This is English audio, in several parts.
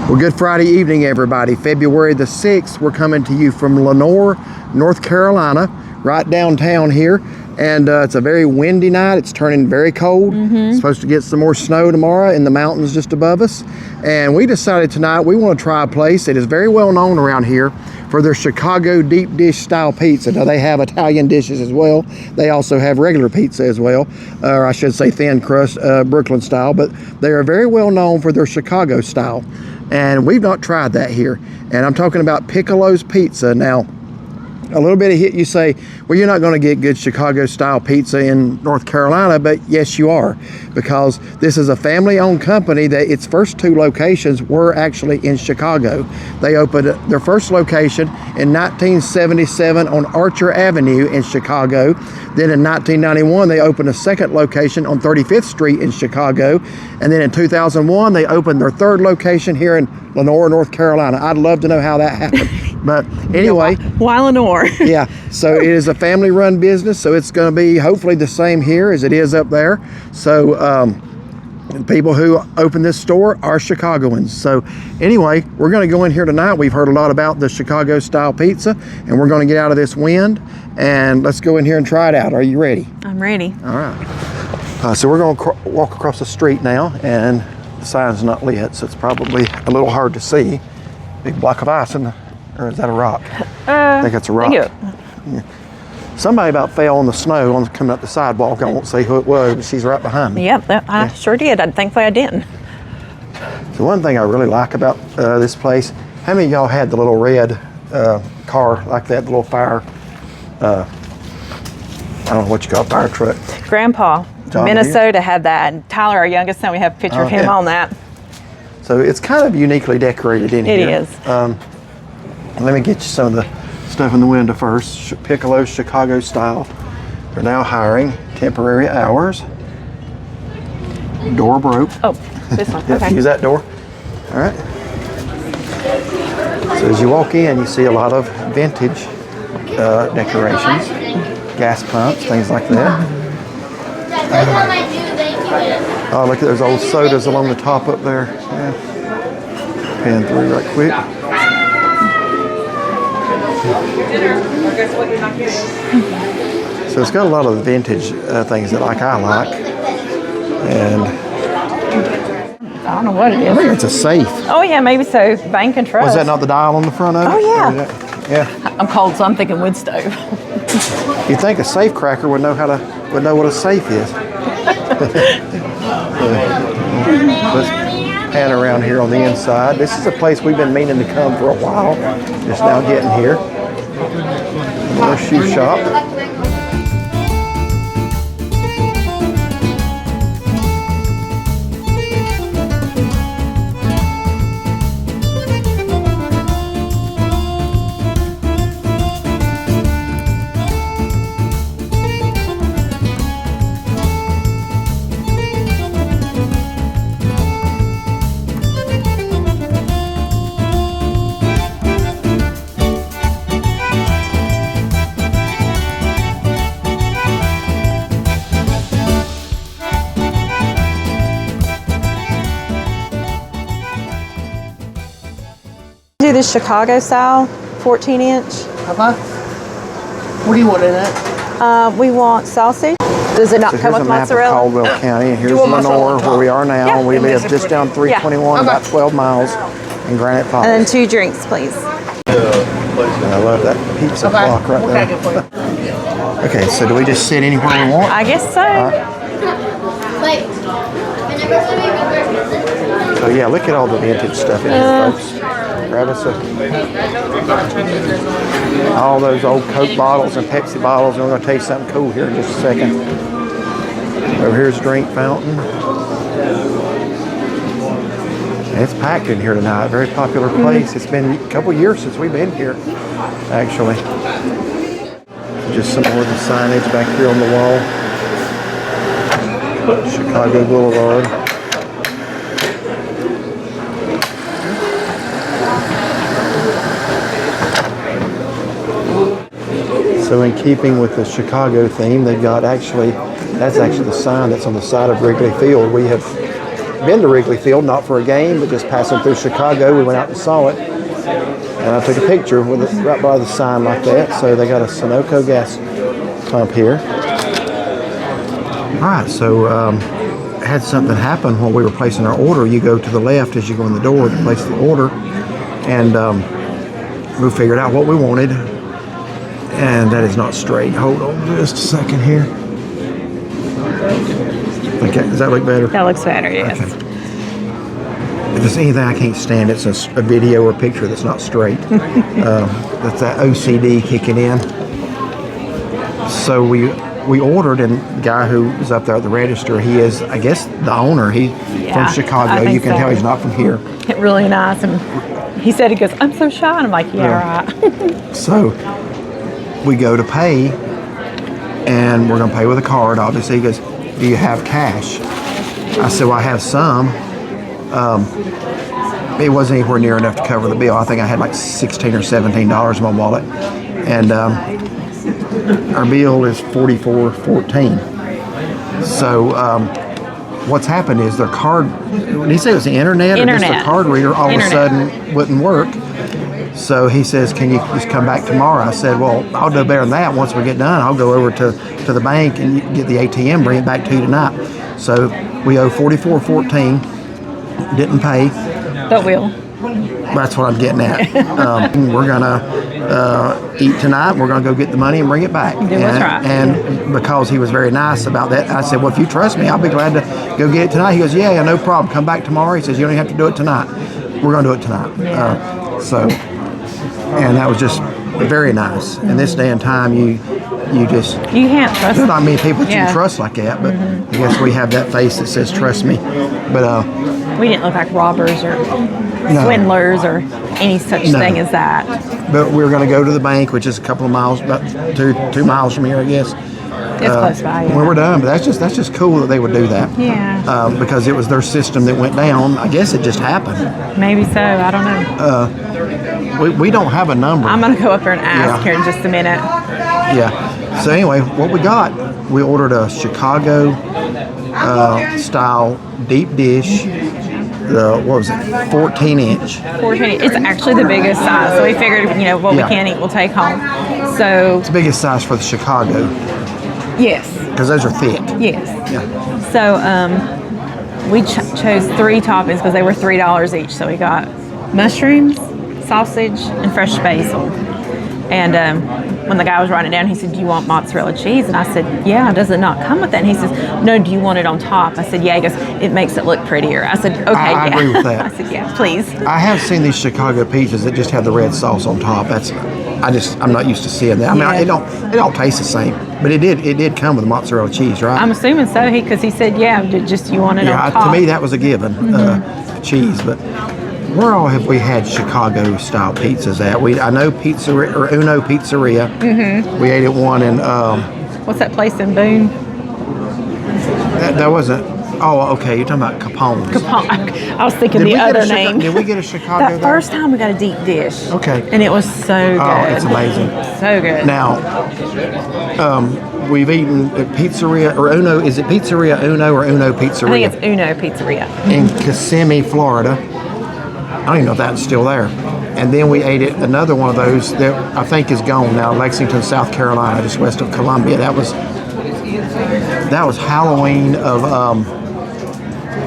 Well, good Friday evening, everybody. February the 6th, we're coming to you from Lenoir, North Carolina, right downtown here. And it's a very windy night. It's turning very cold. It's supposed to get some more snow tomorrow in the mountains just above us. And we decided tonight we want to try a place that is very well known around here for their Chicago deep dish style pizza. Now, they have Italian dishes as well. They also have regular pizza as well, or I should say thin crust, Brooklyn style, but they are very well known for their Chicago style. And we've not tried that here. And I'm talking about Piccolo's Pizza. Now, a little bit of hit, you say, well, you're not going to get good Chicago style pizza in North Carolina, but yes, you are, because this is a family owned company that its first two locations were actually in Chicago. They opened their first location in 1977 on Archer Avenue in Chicago. Then in 1991, they opened a second location on 35th Street in Chicago. And then in 2001, they opened their third location here in Lenoir, North Carolina. I'd love to know how that happened. But anyway. Why Lenoir? Yeah, so it is a family run business, so it's going to be hopefully the same here as it is up there. So people who open this store are Chicagoans. So anyway, we're going to go in here tonight. We've heard a lot about the Chicago style pizza, and we're going to get out of this wind, and let's go in here and try it out. Are you ready? I'm ready. All right. So we're going to walk across the street now, and the sign's not lit, so it's probably a little hard to see. Big block of ice in the, or is that a rock? I think it's a rock. Yeah. Somebody about fell in the snow on coming up the sidewalk. I won't say who it was, but she's right behind me. Yep, I sure did. Thankfully I didn't. So one thing I really like about this place, how many of y'all had the little red car like that, the little fire, I don't know what you call it, fire truck? Grandpa, John Minnesota had that. And Tyler, our youngest son, we have a picture of him on that. So it's kind of uniquely decorated in here. It is. Let me get you some of the stuff in the window first. Piccolo's Chicago style. They're now hiring temporary hours. Door broke. Oh, this one. Okay. Use that door. All right. So as you walk in, you see a lot of vintage decorations, gas pumps, things like that. Oh, look at those old sodas along the top up there. Yeah. Pan through right quick. So it's got a lot of vintage things that I like, and I don't know what it is. I think it's a safe. Oh yeah, maybe so. Bank and trust. Was that not the dial on the front of it? Oh yeah. Yeah. I'm cold, so I'm thinking wood stove. You'd think a safe cracker would know what a safe is. Let's pan around here on the inside. This is a place we've been meaning to come for a while. Just now getting here. Another shoe shop. Do this Chicago style 14-inch. What do you want in it? We want sausage. Does it not So come here's with a map mozzarella? of Caldwell County, and here's want mozzarella Lenoir, on top? where we are now. Yeah. And we live just down 321, about 12 miles in Granite Falls. And then 2 drinks, please. And I love that pizza block right Okay, there. good for you. Okay, so do we just sit anywhere we want? I guess so. So yeah, look at all the vintage stuff in here, folks. Grab us all those old Coke bottles and Pepsi bottles, and we're going to taste something cool here in just a second. Over here's a drink fountain. And it's packed in here tonight. Very popular place. It's been a couple years since we've been here, actually. Just some more of the signage back here on the wall. Chicago Boulevard. So in keeping with the Chicago theme, they've got that's actually the sign that's on the side of Wrigley Field. We have been to Wrigley Field, not for a game, but just passing through Chicago. We went out and saw it, and I took a picture with it right by the sign like that. So they got a Sunoco gas pump here. All right, so had something happen while we were placing our order. You go to the left as you go in the door to place the order, and we figured out what we wanted, and that is not straight. Hold on just a second here. Okay, does that look better? That looks better, yes. Okay. If there's anything I can't stand, it's a video or picture that's not straight. That's that OCD kicking in. So we ordered, and the guy who was up there at the register, he is, I guess, the owner. He's from Chicago. You can tell he's not from here. Really nice. And he said, he goes, I'm so shy. And I'm like, yeah. Right. So we go to pay, and we're going to pay with a card, obviously. He goes, do you have cash? I said, well, I have some. It wasn't anywhere near enough to cover the bill. I think I had like $16 or $17 in my wallet. And our bill is $44.14. So what's happened is their card, did he say it was the internet? Or just the card reader all of a sudden wouldn't work. So he says, can you just come back tomorrow? I said, well, I'll do better than that. Once we get done, I'll go over to the bank and get the ATM, bring it back to you tonight. So we owe $44.14, didn't pay. But we'll. That's what I'm getting at. We're going to eat tonight. We're going to go get the money and bring it back. And because he was very nice about that, I said, well, if you trust me, I'll be glad to go get it tonight. He goes, yeah, no problem. Come back tomorrow. He says, you don't even have to do it tonight. We're going to do it tonight. And that was just very nice. In this day and time, you can't trust. There's not many people that you can trust like that, but I guess we have that face that says trust me. But we didn't look like robbers or swindlers or any such thing as that. But we're going to go to the bank, which is a couple of miles, about two miles from here, I guess. It's close by. Yeah. When we're done, but that's just cool that they would do that. Yeah. Because it was their system that went down. I guess it just happened. Maybe so. I don't know. We don't have a number. I'm gonna go up there and ask here in just a minute. Yeah. So anyway, what we got? We ordered a Chicago style deep dish. What was it? 14-inch. 14. It's actually the biggest size. So we figured, what we can't eat, we'll take home. So it's the biggest size for the Chicago. Yes. Because those are thick. Yes. Yeah. So we chose 3 toppings because they were $3 each. So we got mushrooms, sausage, and fresh basil. And when the guy was writing it down, he said, do you want mozzarella cheese? And I said, yeah, does it not come with that? And he says, no, do you want it on top? I said, yeah. He goes, it makes it look prettier. I said, okay, I agree with that. I said, yeah, please. I have seen these Chicago pizzas that just have the red sauce on top. I'm not used to seeing that. I mean, it don't taste the same, but it did come with mozzarella cheese, right? I'm assuming so, because he said, yeah, just you want it on top. To me, that was a given, cheese, but where all have we had Chicago style pizzas at? I know Pizzeria or Uno Pizzeria. Mm-hmm. We ate at one in what's that place in Boone? That wasn't. Oh, okay. You're talking about Capone's. Capone. I was thinking the other name. Did we get a Chicago That first time we got a deep dish. Okay. And it was so good. Oh, it's amazing. So good. Now, we've eaten at Pizzeria or Uno. Is it Pizzeria Uno or Uno Pizzeria? I think it's Uno Pizzeria. In Kissimmee, Florida. I don't even know if that's still there. And then we ate at another one of those that I think is gone now, Lexington, South Carolina, just west of Columbia. That was Halloween of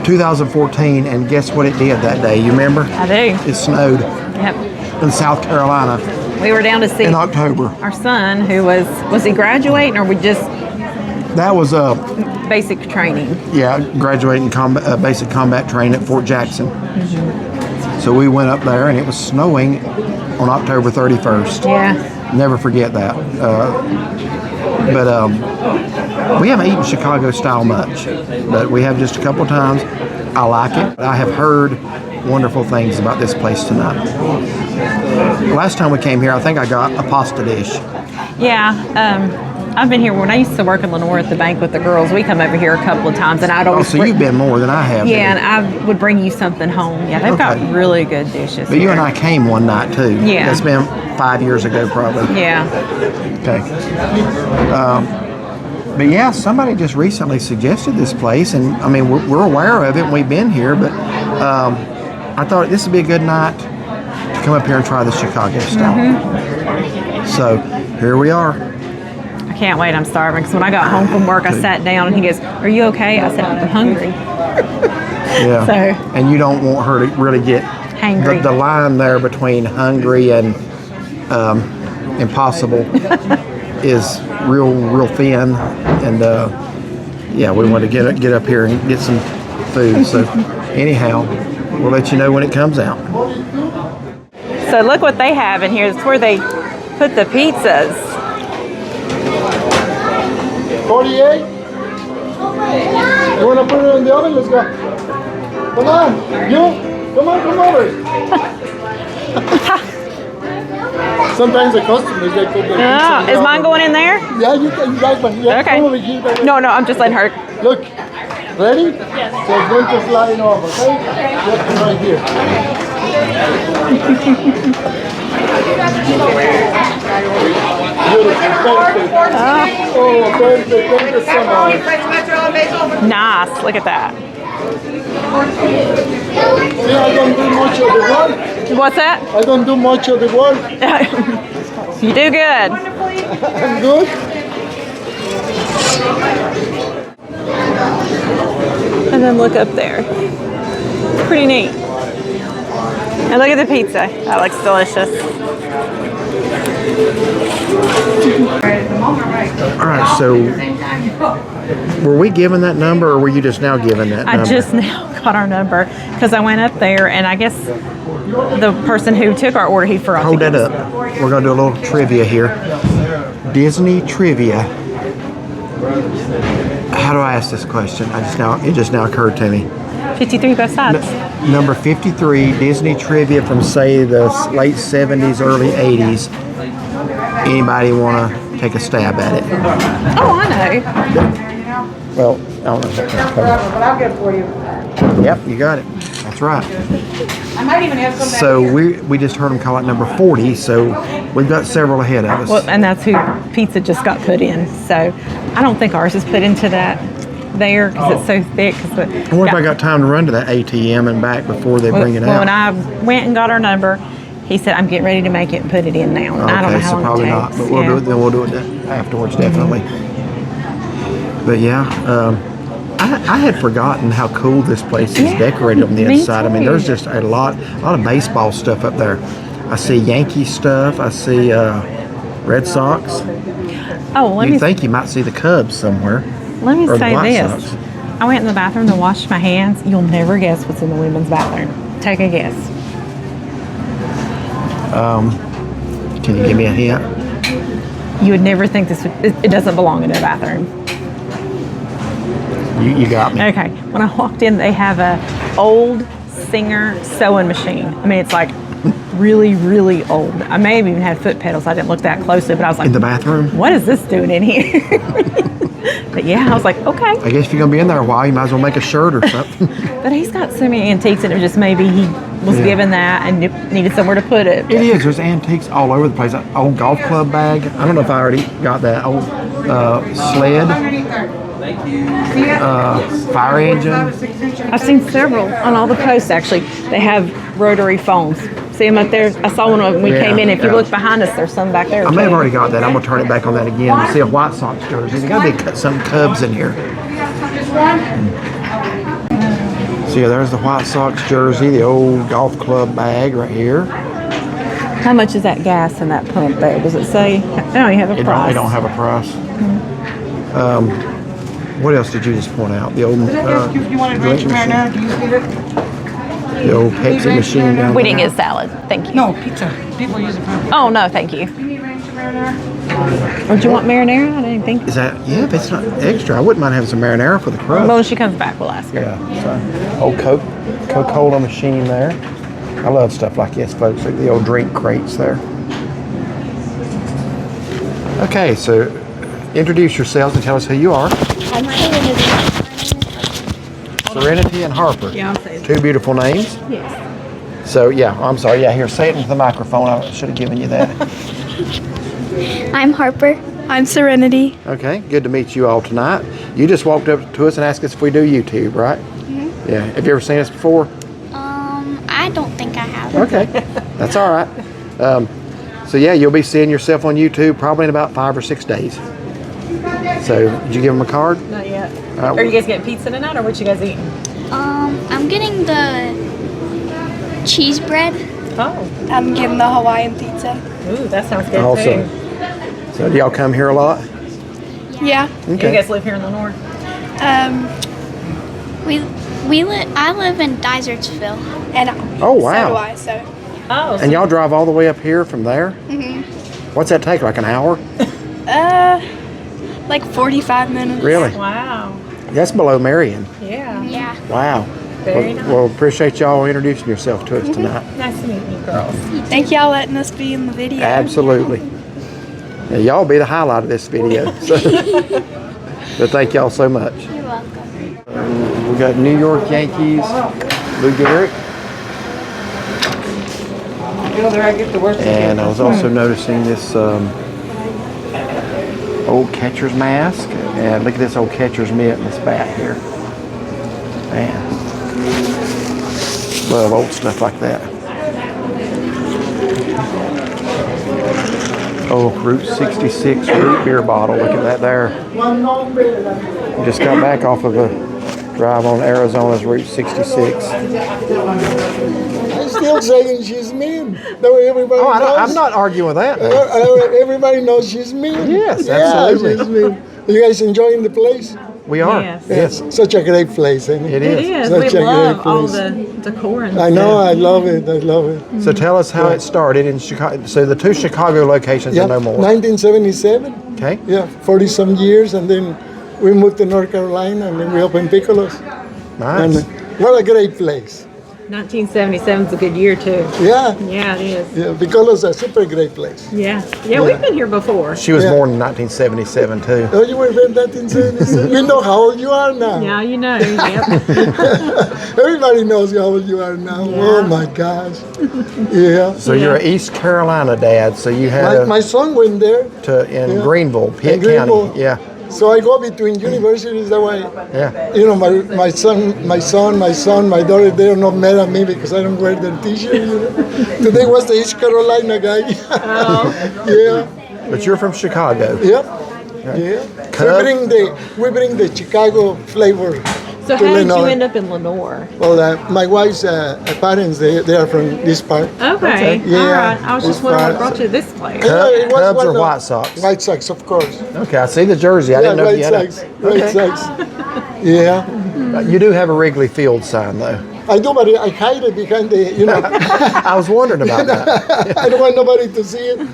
2014, and guess what it did that day? You remember? I do. It snowed. Yep. In South Carolina. We were down to see in October. Our son, who was he graduating or we just? That was basic training. Yeah, graduating basic combat training at Fort Jackson. Mm-hmm. So we went up there, and it was snowing on October 31st. Yeah. Never forget that. But we haven't eaten Chicago style much, but we have just a couple times. I like it. I have heard wonderful things about this place tonight. Last time we came here, I think I got a pasta dish. Yeah. I've been here when I used to work in Lenoir at the bank with the girls. We come over here a couple of times, and I'd always. Oh, so you've been more than I have. Yeah, and I would bring you something home. Yeah, they've got really good dishes. But you and I came one night too. Yeah, that's been 5 years ago, probably. Yeah. Okay. But yeah, somebody just recently suggested this place, and I mean we're aware of it and we've been here, but I thought this would be a good night to come up here and try the Chicago style. So here we are. I can't wait. I'm starving. Because when I got home from work, I sat down and he goes, "Are you okay?" I said, "I'm hungry." Yeah. So, and you don't want her to really get hangry. the line there between hungry and impossible is real thin, and yeah, we want to get up here and get some food. So anyhow, we'll let you know when it comes out. So look what they have in here. It's where they put the pizzas. 48? You want to put it in the oven? Let's go. Come on. Come over. Sometimes the customers, they put their pizza in the Is mine oven. going in there? Yeah, you like one. Yeah, Okay. come over here. No, I'm just letting her. Look. Ready? Yes. So it's going to slide off, okay? Just right here. Beautiful. Perfect. Oh, perfect. Thank you so much. Nice. Look at that. See, I don't do much of the work. What's that? I don't do much of the work. You do good. I'm good. And then look up there. Pretty neat. And look at the pizza. That looks delicious. All right, so were we given that number, or were you just now given that number? I just now got our number because I went up there, and I guess the person who took our order, he forgot. Hold that up. We're going to do a little trivia here. Disney trivia. How do I ask this question? It just now occurred to me. 53 both sides. Number 53, Disney trivia from, say, the late 70s, early 80s. Anybody want to take a stab at it? Oh, I know. Well, I don't know. But I'll get it for you. Yep, you got it. That's right. I might even have some. So we just heard them call it number 40, so we've got several ahead of us. Well, and that's who pizza just got put in. So I don't think ours is put into that there because it's so thick. I wonder if I got time to run to that ATM and back before they bring it Well, out. when I went and got our number, he said, "I'm getting ready to make it and put it in now." And I don't know Okay, how so long probably it not, takes. but we'll do it. Then we'll do it afterwards, definitely. But yeah, I had forgotten how cool this place is decorated on the me inside. I mean, too. there's just a lot of baseball stuff up there. I see Yankee stuff. I see Red Sox. Oh, let You me think you might see the Cubs somewhere? let me or the say White this. Sox. I went in the bathroom to wash my hands. You'll never guess what's in the women's bathroom. Take a guess. Can you give me a hint? You would never think this. It doesn't belong in a bathroom. You got me. Okay. When I walked in, they have a old Singer sewing machine. I mean, it's like really, really old. I may have even had foot pedals. I didn't look that closely, but I was like, In the bathroom? what is this doing in here? But yeah, I was like, okay. I guess if you're gonna be in there a while, you might as well make a shirt or something. But he's got so many antiques, and it was just maybe he was given that and needed somewhere to put it. It is. There's antiques all over the place. That old golf club bag. I don't know if I already got that old sled. Fire engine. I've seen several on all the posts. Actually, they have rotary phones. See them up there? I saw one when we came in. If you look behind us, there's some back there. I may have already got that. I'm gonna turn it back on that again. I see a White Sox jersey. There's gotta be some Cubs in here. So yeah, there's the White Sox jersey, the old golf club bag right here. How much is that gas in that pump there? Does it say? I don't even have a price. They don't have a price. What else did you just point out? The old You want to drink drink your machine. marinara? Do you need it? The old Pepsi machine down We there. didn't get salad. Thank you. No, pizza. People use it for. Oh, no, thank you. You need ranch or marinara? Or do you want marinara? I didn't think. Is that, yeah, if it's not extra, I wouldn't mind having some marinara for the crust. Well, when she comes back, we'll ask her. Yeah, so old Coca-Cola machine there. I love stuff like this, folks, like the old drink crates there. Okay, so introduce yourselves and tell us who you are. Serenity and Harper. Yeah, I'll say it. Two beautiful names. Yes. So yeah, I'm sorry. Yeah, here, say it into the microphone. I should have given you that. I'm Harper. I'm Serenity. Okay, good to meet you all tonight. You just walked up to us and asked us if we do YouTube, right? Mm-hmm. Yeah. Have you ever seen us before? I don't think I have. Okay, that's all right. So yeah, you'll be seeing yourself on YouTube probably in about 5 or 6 days. So, did you give them a card? Not yet. Are you guys getting pizza tonight, or what you guys eating? I'm getting the cheese bread. Oh, I'm getting the Hawaiian pizza. ooh, that sounds good Awesome. too. So, do y'all come here a lot? Yeah. You guys live here in Lenoir? I live in Dysertsville. And Oh, wow. So do I, so. Oh, so And y'all drive all the way up here from there? Mm-hmm. What's that take, like an hour? Like 45 minutes. Really? wow. That's below Marion. Yeah. Yeah. Wow. Very nice. Well, appreciate y'all introducing yourself to us tonight. Nice to meet you, girls. Thank y'all letting us be in the video. Absolutely. Yeah, y'all be the highlight of this video. So, but thank y'all so much. You're welcome. We got New York Yankees, Lou Gehrig, and I was also noticing this old catcher's mask, and look at this old catcher's mitt and this bat here. Man, love old stuff like that. Oh, Route 66 root beer bottle. Look at that there. Just got back off of a drive on Arizona's Route 66. I'm still saying she's mean. That way everybody knows. I'm not arguing with that. man. Everybody knows she's mean. Yes, yeah, absolutely. she's mean. You guys enjoying the place? We are. Yes. Yes. Such a great place, isn't it? It It is. is. Such We a love great all place. the decor and I know. stuff. I love it. I love it. So tell us how it started in Chicago. So the 2 Chicago locations Yeah, and no more. 1977. Okay. Yeah, 40 some years, and then we moved to North Carolina, and then we opened Piccolo's. Nice. And what a great place. 1977 is a good year too. Yeah, Yeah, it is. yeah, Piccolo's a super great place. Yeah. Yeah, we've been here before. She was Yeah. born in 1977 too. Oh, you were born 1977. We know how old you are now. Now you know. Yep. Everybody knows how old you are now. Oh my gosh. Yeah. So you're an East Carolina dad. So you had My son went there, in yeah. Greenville, Pitt In Greenville. County. Yeah. so I go between universities that way. Yeah. You know, my son, my daughter, they are not mad at me because I don't wear their t-shirt. You know? Today was the East Carolina guy. Oh. Yeah. But you're from Chicago. Yep. Yeah. Cub? We bring the Chicago flavor. So to how did you Lenoir. end up in Lenoir? Well, my wife's parents, they are from this part. Okay. Yeah, All right. I was just this wondering what part. brought you to this place. Yeah, it was Cubs one or of- White Sox? White Sox, of course. Okay, I see the jersey. I didn't know if you White had Sox. White Sox. Yeah. You do have a Wrigley Field sign though. I do, but I hide it behind the, I was wondering about that. I don't want nobody to see it.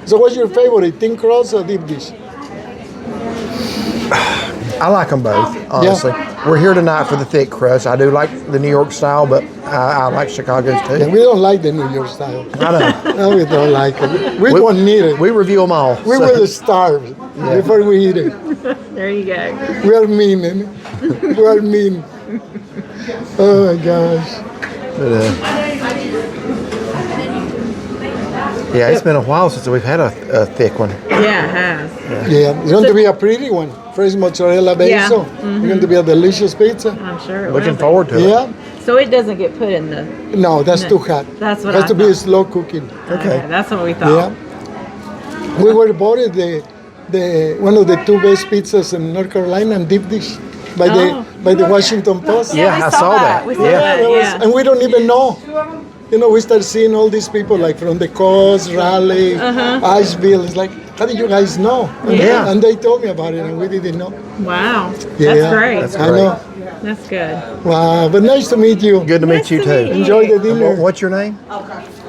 So what's your favorite, thin crust or deep dish? I like them both, honestly. We're here tonight for the thick crust. I do like the New York style, but I like Chicago's too. Yeah, we don't like the New York style. I know. No, we don't like it. We don't need it. We review them all. We so- will starve before we eat it. There you go. We are mean, eh? We are mean. Oh my gosh. but, yeah, it's been a while since we've had a thick one. Yeah, it has. Yeah, it's going to be a pretty one. Fresh mozzarella Yeah. basil. It's going to be a delicious pizza. I'm sure it Looking will be. forward to it. Yeah. So it doesn't get put in the. No, that's too hot. That's what it has I to be thought. slow cooking. Okay. That's what we thought. Yeah. We were voted the one of the 2 best pizzas in North Carolina and deep dish by the Washington Post. Yeah, we I saw saw that. that. We saw Yeah. that. That was- Yeah. and we don't even know. You know, we start seeing all these people like from the coast, Raleigh, Asheville. It's like, how did you guys know? And, Yeah. and they told me about it, and we didn't know. Wow. Yeah, That's great. That's I know. That's good. Wow, but nice to meet you. Good to meet Nice you to too. meet you. Enjoy the dinner. What's your name?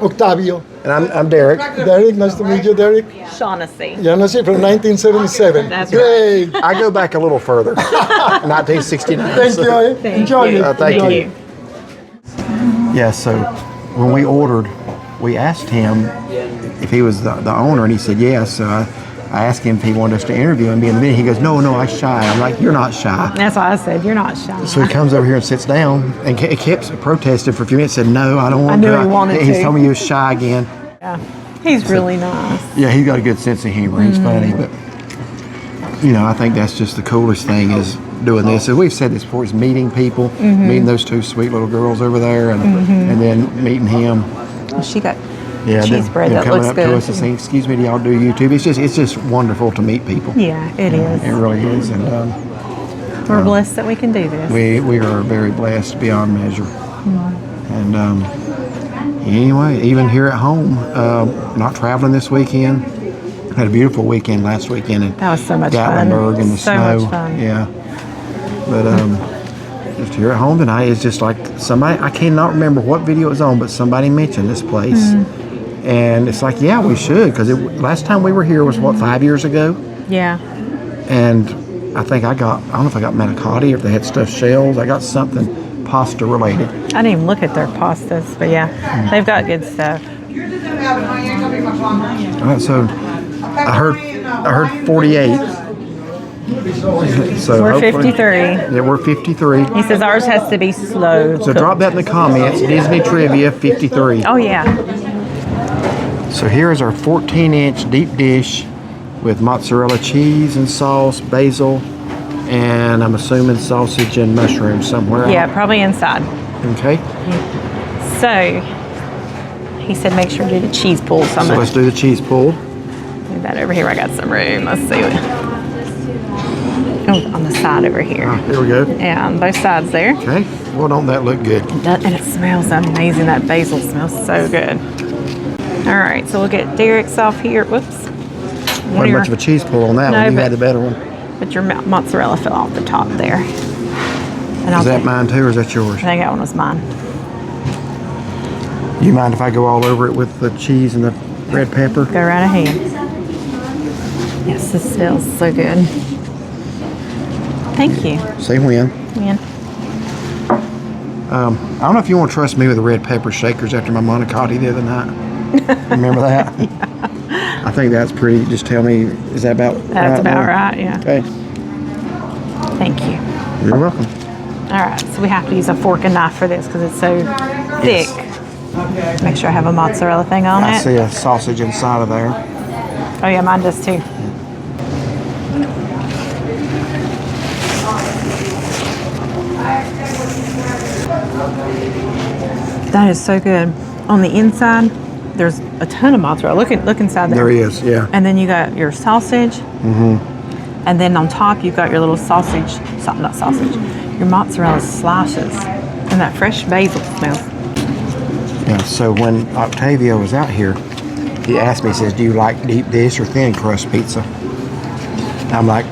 Octavio. And I'm Derek. Derek, nice to meet you, Derek. Shaughnessy. Janasi from 1977. That's Great. I go back a little further. 1969. Thank so- you. Thank Enjoy you. it. thank Enjoy you. it. Yeah, so when we ordered, we asked him if he was the owner, and he said yes. So I asked him if he wanted us to interview him. And he goes, no, I'm shy. I'm like, you're not shy. That's why I said you're not shy. So he comes over here and sits down and kept protesting for a few minutes. Said, no, I don't want to. knew he wanted He's to. told me he was shy again. Yeah. He's really nice. Yeah, he's got a good sense of humor. He's funny, but you know, I think that's just the coolest thing is doing this. And we've said this before: is meeting people, meeting those two sweet little girls over there, and then meeting him. She got Yeah, cheese bread that coming looks up good. to us and saying, "Excuse me, do y'all do YouTube?" It's just wonderful to meet people. Yeah, it is. It really is, and We're blessed that we can do this. we are very blessed beyond measure. And anyway, even here at home, not traveling this weekend. Had a beautiful weekend last weekend in That was so much fun. Gatlinburg in the So snow. much fun. Yeah, but just here at home tonight is just like somebody. I cannot remember what video it was on, but somebody mentioned this place, and it's like, yeah, we should, because last time we were here was what, 5 years ago, Yeah. and I think I don't know if I got manicotti or if they had stuffed shells. I got something pasta related. I didn't even look at their pastas, but yeah, they've got good stuff. All right, so I heard 48. So We're hopefully- 53. Yeah, we're 53. He says ours has to be slow. So drop that in the comments. Disney Trivia 53. Oh yeah. So here is our 14-inch deep dish with mozzarella cheese and sauce, basil, and I'm assuming sausage and mushrooms somewhere. Yeah, probably inside. Okay. So he said make sure to do the cheese pull. So I'm So gonna let's do the cheese pull. do that over here. I got some room. Let's see. Oh, on the side over here. Here we go. Yeah, on both sides there. Okay. Well, don't that look good? And it smells amazing. That basil smells so good. All right, so we'll get Derek's off here. Whoops. Wasn't much of a cheese pull on that No, one. You but- had the better one. But your mozzarella fell off the top there. And Is that mine too, or is that yours? I think that one was mine. Do you mind if I go all over it with the cheese and the red pepper? Go right ahead. Yes, this smells so good. Thank you. Say when. Man. I don't know if you want to trust me with the red pepper shakers after my manicotti the other night. Remember that? I think that's pretty. Just tell me, is that about right? That's about Lauren? right, yeah. Okay. Thank you. You're welcome. All right, so we have to use a fork and knife for this because it's so thick. Make sure I have a mozzarella thing on I it. see a sausage inside of there. Oh yeah, mine does too. That is so good. On the inside, there's a ton of mozzarella. Look inside there. There he is, yeah. And then you got your sausage. And then on top, you've got your little sausage, not sausage, your mozzarella slices. And that fresh basil smell. Yeah, so when Octavio was out here, he asked me, he says, do you like deep dish or thin crust pizza? I'm like,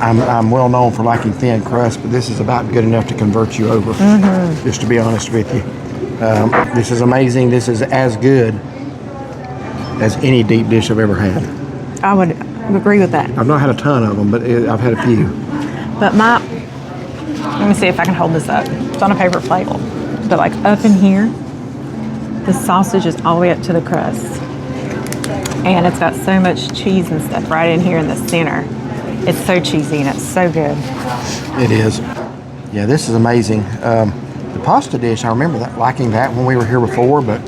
I'm well known for liking thin crust, but this is about good enough to convert you over, just to be honest with you. This is amazing. This is as good as any deep dish I've ever had. I would agree with that. I've not had a ton of them, but I've had a few. But let me see if I can hold this up. It's on a paper plate. But like up in here, the sausage is all the way up to the crust. And it's got so much cheese and stuff right in here in the center. It's so cheesy and it's so good. It is. Yeah, this is amazing. The pasta dish, I remember liking that when we were here before, but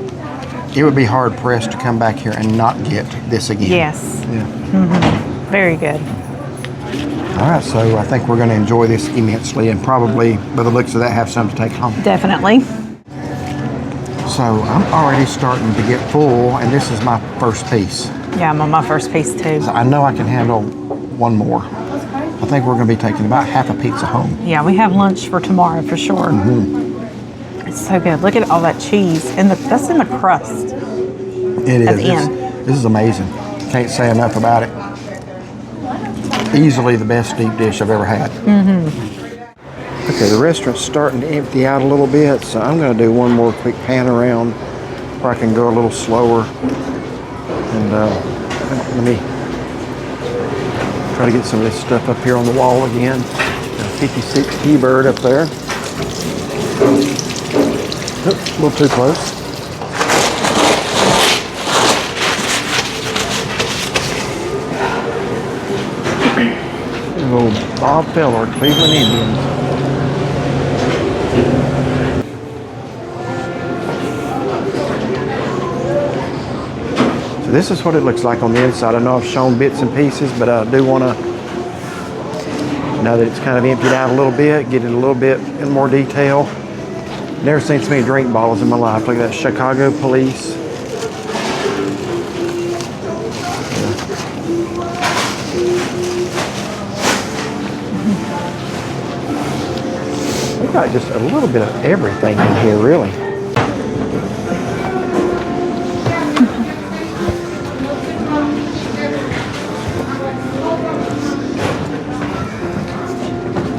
it would be hard pressed to come back here and not get this again. Yes. Yeah. Very good. All right, so I think we're going to enjoy this immensely and probably, by the looks of that, have some to take home. Definitely. So I'm already starting to get full, and this is my first piece. Yeah, I'm on my first piece too. So I know I can handle one more. I think we're going to be taking about half a pizza home. Yeah, we have lunch for tomorrow for sure. It's so good. Look at all that cheese. And that's in the crust. It At is. the end. This is amazing. Can't say enough about it. Easily the best deep dish I've ever had. Okay, the restaurant's starting to empty out a little bit, so I'm going to do one more quick pan around where I can go a little slower. And let me try to get some of this stuff up here on the wall again. Got a 56 T-bird up there. Oops, a little too close. Little Bob Feller, Cleveland Indians. So this is what it looks like on the inside. I know I've shown bits and pieces, but I do want to, now that it's kind of emptied out a little bit, get it a little bit in more detail. Never seen so many drink bottles in my life. Look at that, Chicago Police. We got just a little bit of everything in here, really.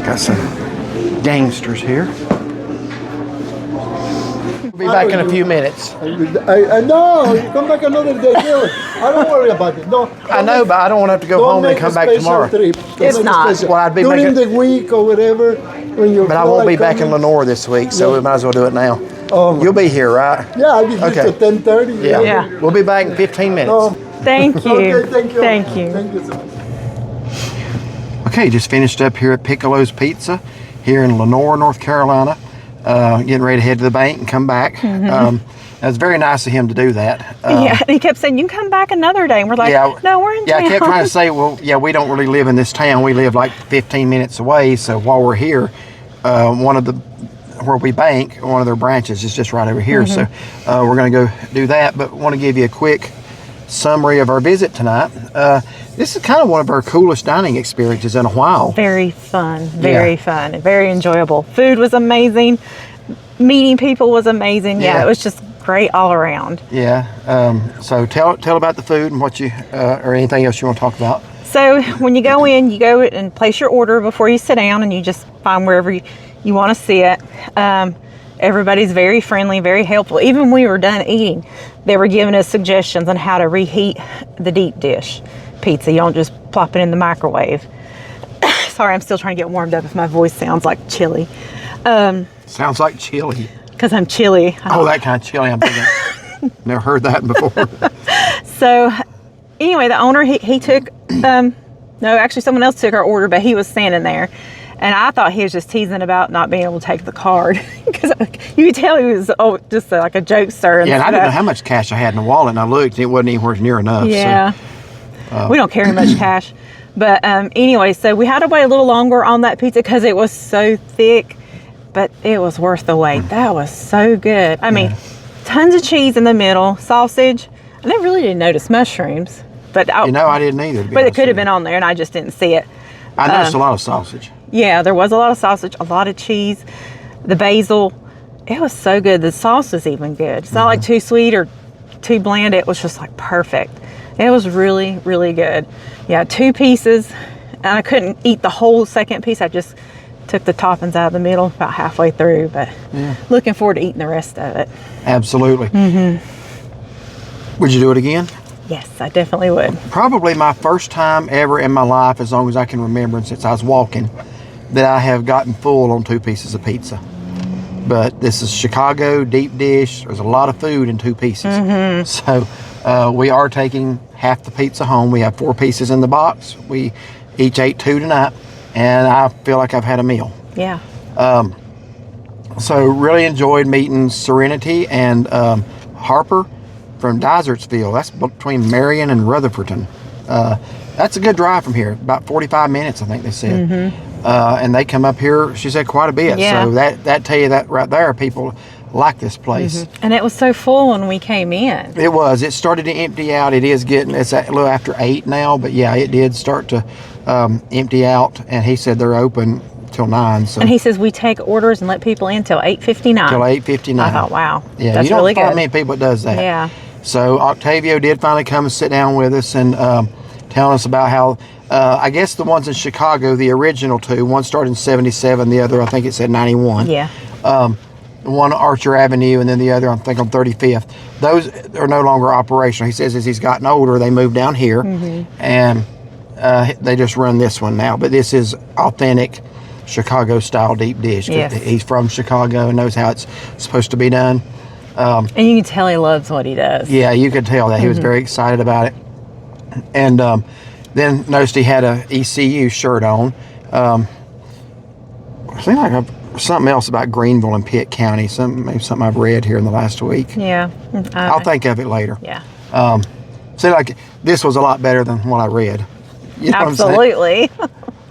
Got some gangsters here. We'll be back in a few minutes. I know. You come back another day. I don't worry about it. No. I know, but I don't want to have to go home and come back tomorrow. It's not. Well, I'd be during making, the week or whatever. When you're but I won't be back in Lenoir this week, so we might as well do it now. You'll be here, right? Yeah, I'll be here Okay. till 10:30. Yeah. We'll be back in 15 minutes. Oh, Thank you. okay, thank you. Thank you. Thank you so much. Okay, just finished up here at Piccolo's Pizza here in Lenoir, North Carolina. Getting ready to head to the bank and come back. It was very nice of him to do that. Yeah, and he kept saying, "You can come back another day." And we're like, "No, we're in town." I kept trying to say, well, yeah, we don't really live in this town. We live like 15 minutes away. So while we're here, where we bank, one of their branches is just right over here. So we're going to go do that. But want to give you a quick summary of our visit tonight. This is kind of one of our coolest dining experiences in a while. Very fun, very fun, and very enjoyable. Food was amazing. Meeting people was amazing. Yeah, it was just great all around. Yeah. So tell about the food and what you or anything else you want to talk about. So when you go in, you go and place your order before you sit down, and you just find wherever you want to sit. Everybody's very friendly, very helpful. Even when we were done eating, they were giving us suggestions on how to reheat the deep dish pizza. You don't just plop it in the microwave. Sorry, I'm still trying to get warmed up if my voice sounds like chili. Sounds like chili. Because I'm chilly. Oh, that kind of chili. I'm thinking. Never heard that before. So anyway, the owner, he took, no, actually someone else took our order, but he was standing there. And I thought he was just teasing about not being able to take the card. Because you could tell he was just like a jokester. Yeah, and I didn't know how much cash I had in the wallet, and I looked, and it wasn't anywhere near enough. Yeah. So, we don't carry much cash. But anyway, so we had to wait a little longer on that pizza because it was so thick. But it was worth the wait. That was so good. I mean, tons of cheese in the middle, sausage. I really didn't notice mushrooms. But I didn't either. But it could have been on there, and I just didn't see it. I noticed a lot of sausage. Yeah, there was a lot of sausage, a lot of cheese, the basil. It was so good. The sauce was even good. It's not like too sweet or too bland. It was just like perfect. It was really, really good. Yeah, 2 pieces. And I couldn't eat the whole second piece. I just took the toppings out of the middle about halfway through. But looking forward to eating the rest of it. Absolutely. Would you do it again? Yes, I definitely would. Probably my first time ever in my life, as long as I can remember, and since I was walking, that I have gotten full on 2 pieces of pizza. But this is Chicago deep dish. There's a lot of food in 2 pieces. So we are taking half the pizza home. We have 4 pieces in the box. We each ate 2 tonight, and I feel like I've had a meal. Yeah. So really enjoyed meeting Serenity and Harper from Desertsville. That's between Marion and Rutherfordton. That's a good drive from here, about 45 minutes, I think they said. And they come up here, she said, quite a bit. Yeah. So that tell you that right there, people like this place. And it was so full when we came in. It was. It started to empty out. It's a little after 8 now, but yeah, it did start to empty out. And he said they're open till 9. So. And he says we take orders and let people in till 8:59. Till 8:59. I thought, wow, yeah, that's you don't really find good. many people that does that. Yeah. So Octavio did finally come and sit down with us and telling us about how, I guess the ones in Chicago, the original 2, one started in 77, the other I think it said 91. Yeah. One Archer Avenue and then the other I think on 35th. Those are no longer operational. He says as he's gotten older, they moved down here and they just run this one now. But this is authentic Chicago style deep dish. Yes. He's from Chicago and knows how it's supposed to be done. And you can tell he loves what he does. Yeah, you could tell that. He was very excited about it. And then noticed he had a ECU shirt on. I think like something else about Greenville and Pitt County. Maybe something I've read here in the last week. Yeah. I'll think of it later. Yeah. See, like this was a lot better than what I read. You know what I'm saying? Absolutely.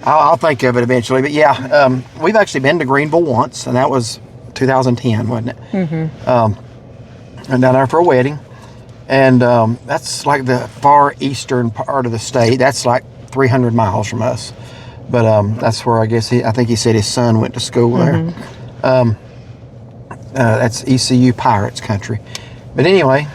I'll think of it eventually. But yeah, we've actually been to Greenville once, and that was 2010, wasn't it? Mm-hmm. And down there for a wedding. And that's like the far eastern part of the state. That's like 300 miles from us. But that's where I think he said his son went to school there. That's ECU Pirates country. But anyway,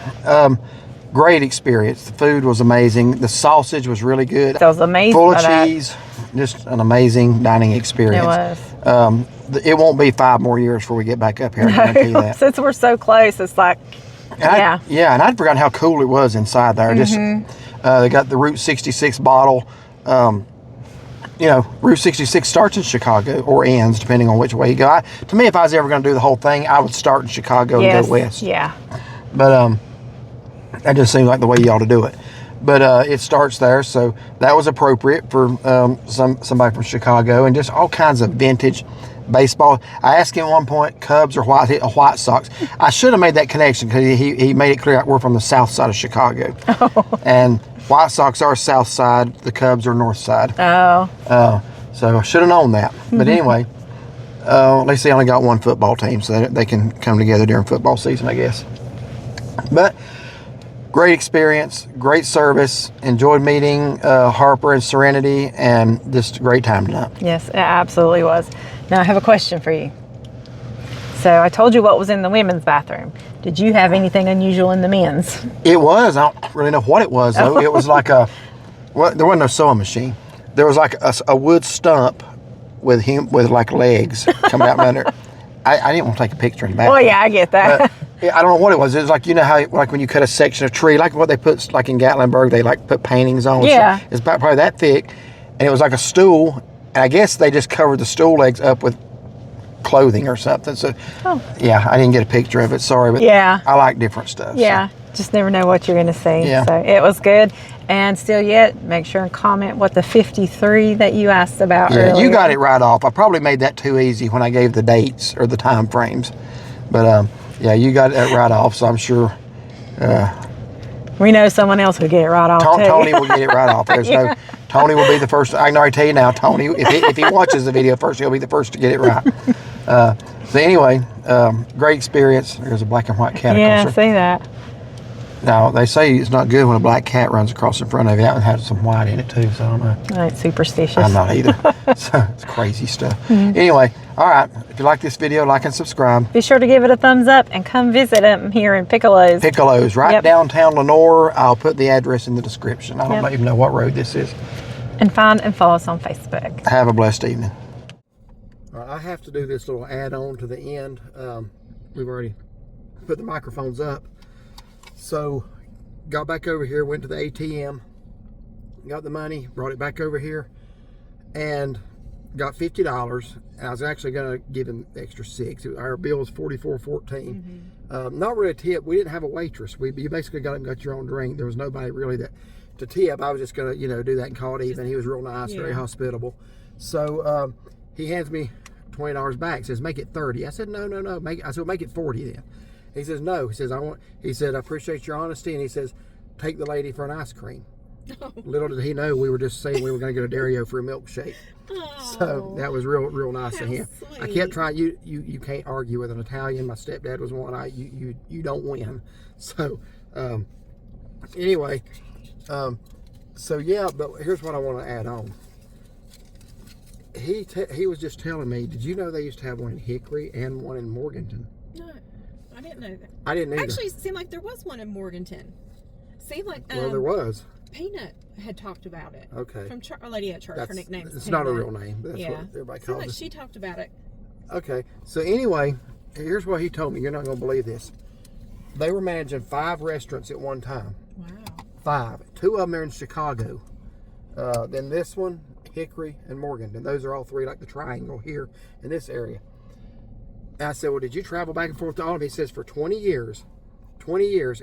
great experience. The food was amazing. The sausage was really good. That was amazing. Full of cheese. Just an amazing dining experience. It was. It won't be 5 more years before we get back up here. I guarantee that. Since we're so close, it's like, and I'd forgotten how cool it was inside there. Just they got the Route 66 bottle. Route 66 starts in Chicago or ends, depending on which way you go. To me, if I was ever going to do the whole thing, I would start in Chicago and go west. Yeah. But that just seems like the way you ought to do it. But it starts there, so that was appropriate for somebody from Chicago, and just all kinds of vintage baseball. I asked him at one point, Cubs or White Sox. I should have made that connection because he made it clear we're from the south side of Chicago. And White Sox are south side, the Cubs are north side. So I should have known that. But anyway, at least they only got one football team, so they can come together during football season, I guess. But great experience, great service, enjoyed meeting Harper and Serenity, and just a great time tonight. Yes, it absolutely was. Now, I have a question for you. So I told you what was in the women's bathroom. Did you have anything unusual in the men's? It was. I don't really know what it was, though. It was like there wasn't no sewing machine. There was like a wood stump with like legs coming out from under. I didn't want to take a picture in the bathroom. Well, yeah, I get that. I don't know what it was. It was like, how like when you cut a section of tree, like what they put like in Gatlinburg, they like put paintings on. Yeah. So it's about probably that thick, and it was like a stool. And I guess they just covered the stool legs up with clothing or something. So, yeah, I didn't get a picture of it. Sorry, but I like different stuff. Yeah, just never know what you're going to see. Yeah. So it was good. And still yet, make sure and comment what the 53 that you asked about earlier. You got it right off. I probably made that too easy when I gave the dates or the time frames. But, you got it right off, so I'm sure. We know someone else would get it right off, too. Tony will get it right off. There's no... Tony will be the first. I can already tell you now, Tony, if he watches the video first, he'll be the first to get it right. So anyway, great experience. There's a black and white cat. Yeah, I see that. Now, they say it's not good when a black cat runs across in front of you. That one has some white in it, too, so I don't know. I ain't superstitious. I'm not either. So, it's crazy stuff. Anyway, all right. If you like this video, like and subscribe. Be sure to give it a thumbs up and come visit them here in Piccolo's. Piccolo's, right downtown Lenoir. I'll put the address in the description. I don't even know what road this is. And find and follow us on Facebook. Have a blessed evening. All right, I have to do this little add-on to the end. We've already put the microphones up. So, got back over here, went to the ATM, got the money, brought it back over here, and got $50. And I was actually going to give him extra $6. Our bill was $44.14. Not really a tip. We didn't have a waitress. You basically got your own drink. There was nobody really to tip. I was just going to, do that and call it even. He was real nice, very hospitable. So he hands me $20 back. Says, make it 30. I said, no. I said, make it 40 then. He says, no. He says, I appreciate your honesty. And he says, take the lady for an ice cream. Little did he know we were just saying we were going to go to Dario for a milkshake. So that was real nice of him. Sweet. I kept trying. You can't argue with an Italian. My stepdad was one. You don't win. So anyway, so yeah. But here's what I want to add on. He was just telling me. Did you know they used to have one in Hickory and one in Morganton? No, I didn't know that. I didn't either. Actually, it seemed like there was one in Morganton. Seemed like Well, there was. Peanut had talked about it. Okay. From Our Lady at Church. Her nickname is It's Peanut. not a real name, but that's what everybody Seemed calls like it. she talked about it. Okay. So anyway, here's what he told me. You're not going to believe this. They were managing 5 restaurants at one time. Wow. 5. 2 of them are in Chicago. Then this one, Hickory, and Morganton. Those are all 3 like the triangle here in this area. And I said, well, did you travel back and forth to all of them? He says, for 20 years,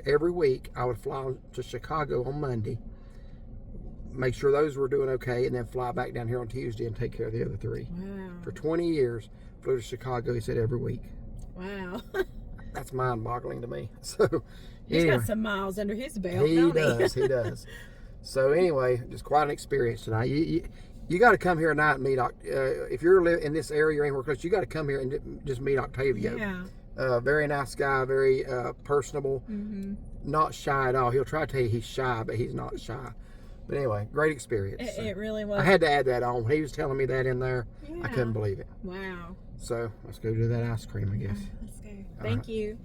every week, I would fly to Chicago on Monday, make sure those were doing okay, and then fly back down here on Tuesday and take care of the other 3. Wow. For 20 years, flew to Chicago, he said, every week. Wow. that's mind-boggling to me. So He's anyway, got some miles under his belt, he don't does. He does. So anyway, just quite an experience tonight. You got to come here tonight and meet. If you're in this area or anywhere close, you got to come here and just meet Octavio. Yeah. Very nice guy, very personable, not shy at all. He'll try to tell you he's shy, but he's not shy. But anyway, great experience. It really was. I had to add that on. When he was telling me that in there, I Yeah. couldn't believe it. Wow. So let's go do that ice cream, I guess. Let's go. Thank you.